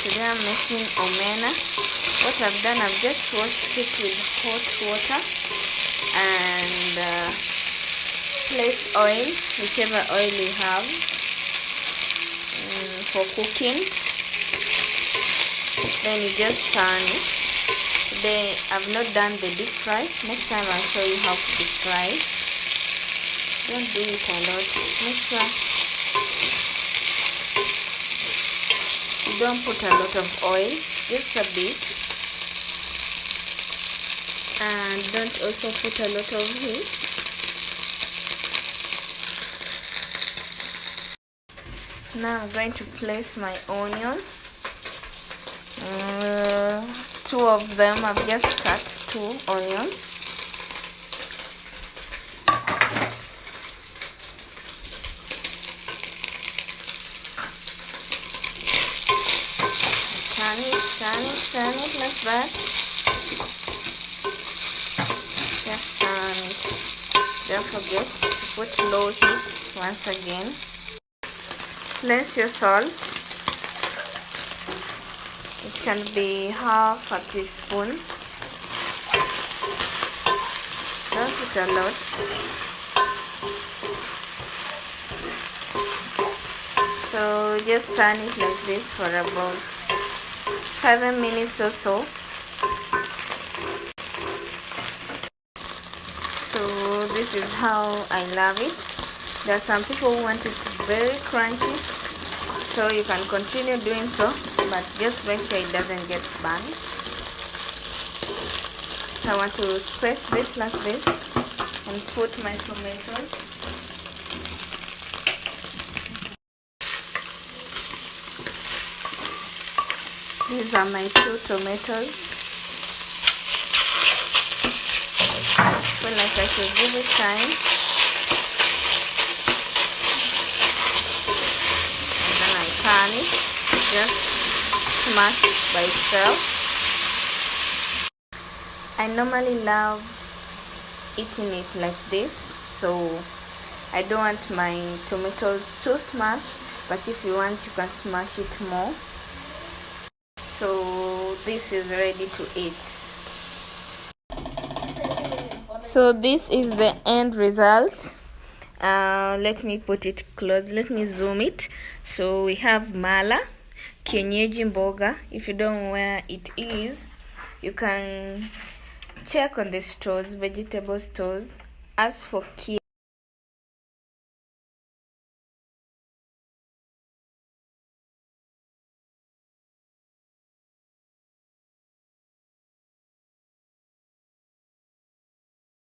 Today I'm making omena. What I've done, I've just washed it with hot water and place oil, whichever oil you have for cooking. Then you just turn it. Today I've not done the deep fry. Next time I'll show you how to deep fry. Don't do it a lot. Make sure you don't put a lot of oil, just a bit, and don't also put a lot of heat. Now I'm going to place my onion. Two of them, I've just cut 2 onions. Turn it like that. Just turn it. Don't forget to put low heat once again. Place your salt. It can be half a teaspoon. Don't put a lot. So just turn it like this for about 7 minutes or so. So this is how I love it. There are some people who want it very crunchy, so you can continue doing so, but just make sure it doesn't get burnt. So I want to press this like this and put my tomatoes. These are my 2 tomatoes. I feel like I should give it time. And then I turn it, just smash it by itself. I normally love eating it like this, so I don't want my tomatoes too smashed, but if you want, you can smash it more. So this is ready to eat. So this is the end result. Let me put it close. Let me zoom it. So we have mala, kienyeji mboga. If you don't know where it is, you can check on the stores, vegetable stores. As for